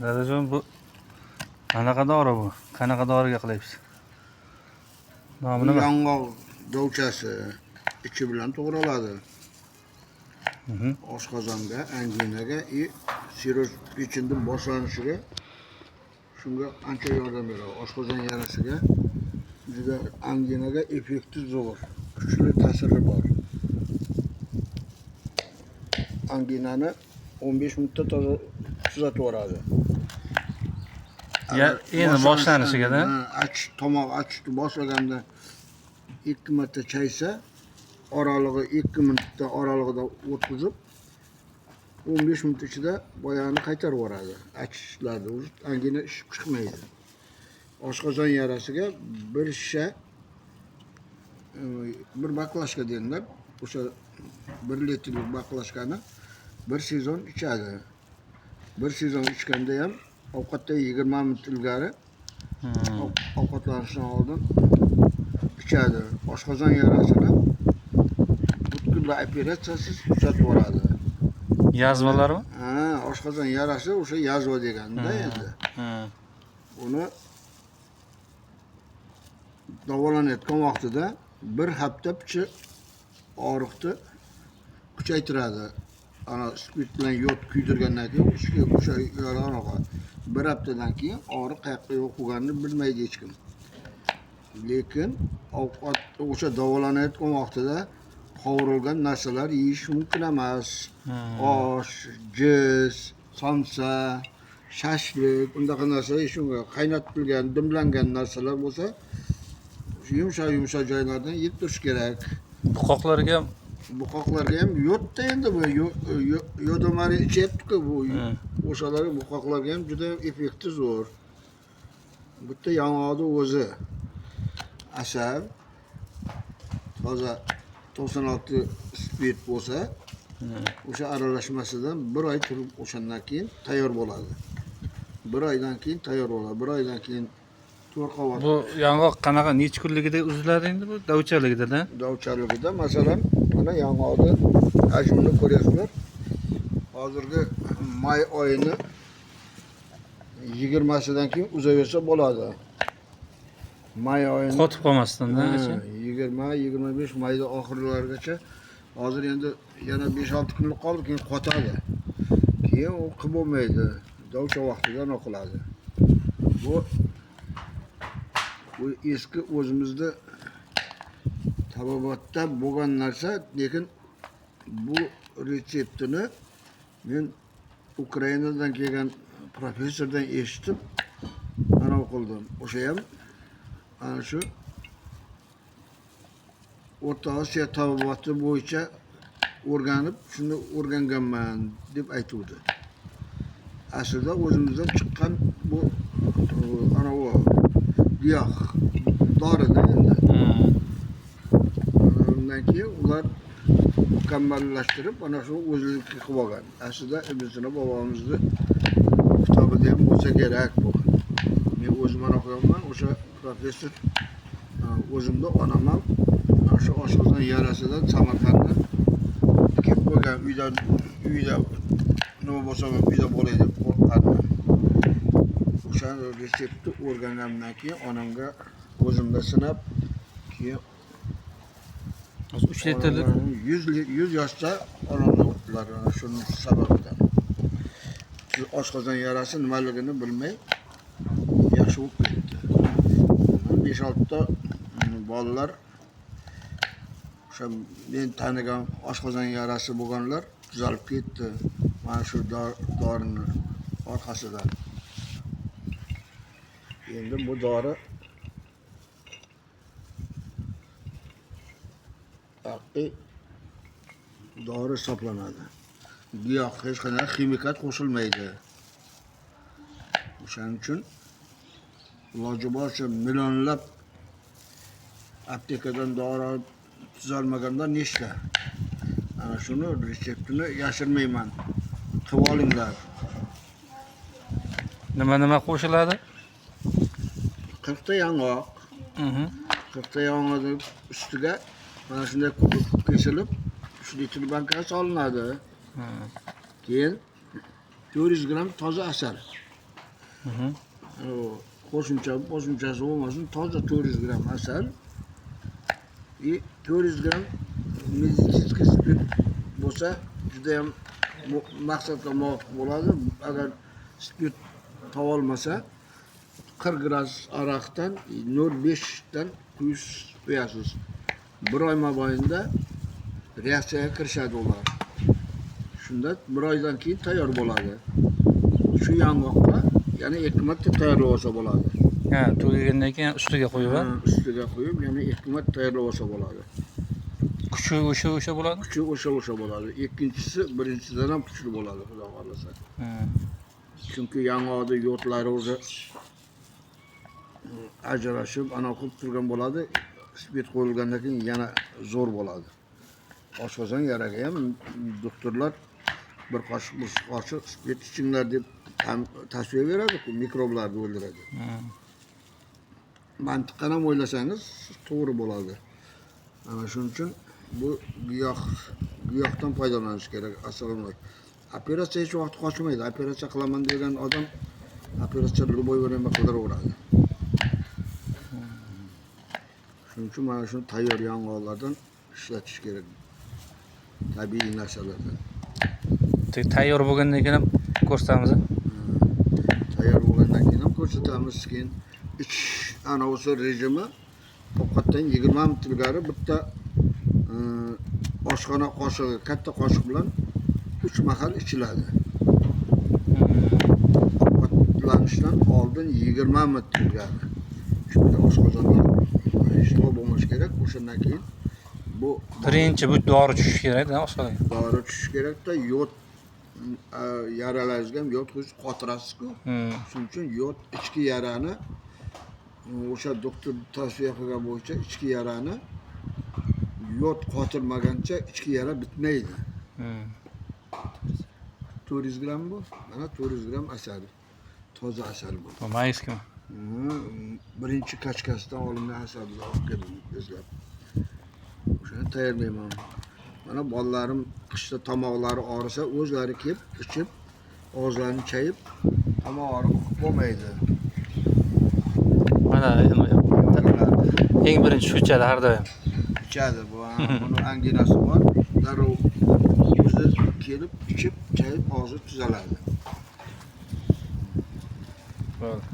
Dadajon, bu qanaqa dori bu? Qanaqa doriga qilyapsiz? Nomi nima? Yong'oq dovchasi ichi bilan to'g'raladi. Oshqozonga, anginaga, siroz pechenning boshlanishiga shunga ancha yordam beradi. Oshqozon yarasiga juda anginaga effekti zo'r, kuchli ta'siri bor. Anginani 15 minutda toza tuzatib yuboradi. Endi boshlanishiga-da. Tomoq achishni boshlaganda 2 marta chaysa, oralig'i 2 minutda oralig'ida o'tkazib 15 minut ichida boyani qaytarib yuboradi. Achishlarni angina ishib chiqmaydi. Oshqozon yarasiga bir shisha bir baklashka denglar. O'sha 1 litrlik baklashkani bir sezon ichadi. Bir sezon ichganda ham ovqatdan 20 minut ilgari ovqatlanishdan oldin ichadi. Oshqozon yarasini butkul operatsiyasiz tuzatib yuboradi. Yazmalarmi? Oshqozon yarasi o'sha yazva deganda endi. Uni davolanayotgan vaqtida bir hafta picha og'riqni kuchaytiradi. Ana spirt bilan yod kuydirgandan keyin o'sha yararoq bir haftadan keyin og'riq qayoqqa yo'qolganini bilmaydi hech kim. Lekin ovqat o'sha davolanayotgan vaqtida qovurilgan narsalar yeyish mumkin emas. Osh, jiz, somsa, shashlik, bundaqa narsalar yeyish mumkin. Qaynatilgan, dimlangan narsalar bo'lsa, yumshoq joylardan yeb turish kerak. Buqoqlarga ham yodda endi bu yodomari ichyapti-ku bu. O'shalar buqoqlarga ham juda effekti zo'r. Bitta yong'oqni o'zi asal, toza 96 spirt bo'lsa, o'sha aralashmasidan 1 oy turib o'shandan keyin tayyor bo'ladi. 1 oydan keyin tayyor bo'ladi. 1 oydan keyin 4 qavat. Bu yong'oq qanaqa necha kunligida uziladi endi bu? Dovchaligida-da? Dovchaligida, masalan, mana yong'oqni hajmini ko'ryapsizlar. Hozirgi may oyini 20sidan keyin uzaversa bo'ladi. May oyini qotib qolmasdan-da. 20-25 mayda oxirlarigacha. Hozir endi yana 5-6 kunlik qoldi, keyin qotadi. Keyin u qilib bo'lmaydi. Dovcha vaqtida noqiladi. Bu eski o'zimizda tabobatda bo'lgan narsa, lekin bu retseptini men Ukrainadan kelgan professordan eshitib ana o'qildim. O'sha ham ana shu O'rta Osiyo tabobati bo'yicha o'rganib, shuni o'rganganman deb aytuvdi. Aslida o'zimizdan chiqqan bu ana u giyoh dorida endi. Undan keyin ular mukammallashtirib ana shu o'zligi qilib olgan. Aslida Ibn Sino bobomizni kitobida ham bo'lsa kerak bu. Men o'zim mana o'qiyapman, o'sha professor o'zimda onam ham shu oshqozon yarasidan Samarqanddan kelib qo'ygan, uyda nima bo'lsa uyda bo'lay deb qo'rqqanman. O'sha retseptni o'rgangandan keyin onamga o'zimda sinab, keyin 3 litrlik 100 yoshda onamni o'tdilar shuning sababidan. Oshqozon yarasi nimaligini bilmay yaxshi bo'lib ketdi. 5-6 ta bolalar o'sha men tanigan oshqozon yarasi bo'lganlar tuzalib ketdi. Mana shu dorining orqasidan. Endi bu dori haqiqiy dori hisoblanadi. Giyoh hech qanday ximikat qo'shilmaydi. O'shaning uchun iloji boricha millionlab aptekadan dori tuzalmaganlar nechta. Ana shuni retseptini yashirmayman. Qilib olinglar. Nima qo'shiladi? 40 ta yong'oq. 40 ta yong'oqning ustiga mana shunday kubik kesilib 3 litr bankaga solinadi. Keyin 400 gram toza asal. Qo'shimchasi bo'lmasin, toza 400 gram asal. 400 gram meditsinskiy spirt bo'lsa juda ham maqsadga muvofiq bo'ladi. Agar spirt topolmasa 40 gradus aroqdan 0,5 dan quyib qo'yasiz. Bir oy mobaynida reaksiyaga kirishadi ular. Shunda bir oydan keyin tayyor bo'ladi. Shu yong'oqqa yana 2 marta tayyorlab olsa bo'ladi. Ha, tugagandan keyin ustiga qo'yib, Ustiga qo'yib, yana 2 marta tayyorlab olsa bo'ladi. kuchi o'sha bo'ladi. Kuchi o'sha bo'ladi. Ikkinchisi birinchisidan ham kuchli bo'ladi, xudo xolasa. Chunki yong'oqning yo'tlari o'zi ajrashib, ana qilib turgan bo'ladi. Spirt qo'yilgandan keyin yana zo'r bo'ladi. Oshqozon yaraga ham doktorlar bir qoshiq spirt ichinglar deb tavsiya beradi-ku, mikroblarni o'ldiradi. Mantiqan ham o'ylasangiz to'g'ri bo'ladi. Ana shuning uchun bu giyohdan foydalanish kerak. Asalomlar. Operatsiya hech vaqt qochmaydi. Operatsiya qilaman degan odam operatsiya любой время qildiraveradi. Shuning uchun mana shu tayyor yong'oqlardan ishlatish kerak. Tabiiy narsalardan. Tayyor bo'lgandan keyin ham ko'rsatamiz. Tayyor bo'lgandan keyin ham ko'rsatamiz. Keyin ana o'sha rejimi ovqatdan 20 minut ilgari bitta oshxona qoshig'i, katta qoshiq bilan 3 mahal ichiladi. Ovqatlanishdan oldin 20 minut ilgari. Shunda oshqozonda ishtah bo'lmashi kerak. O'shandan keyin bu Birinchi bu dori tushishi kerak-da oshqozonga. dori tushishi kerak-da, yod yaralaringizga ham yod qo'yish qotirasiz-ku. Shuning uchun yod ichki yarani o'sha doktor tavsiya qilgan bo'yicha ichki yarani yod qotirmagancha ichki yara bitmaydi. 400 gram bu. Mana 400 gram asal. Toza asal bu. Mayskimi? Birinchi kachkasidan olingan asalni olib keldim o'zlab. O'shani tayyorlayman. Mana bolalarim qishda tomoqlari og'risa, o'zlari kelib ichib, og'izlarini chayib, tomoq og'riq bo'lmaydi. Mana eng birinchi shu ichadi har doim. Ichadi bu. Buni anginasi bor. Darrov o'zi kelib ichib, chayib, og'zi tuzaladi. Bo'ldi.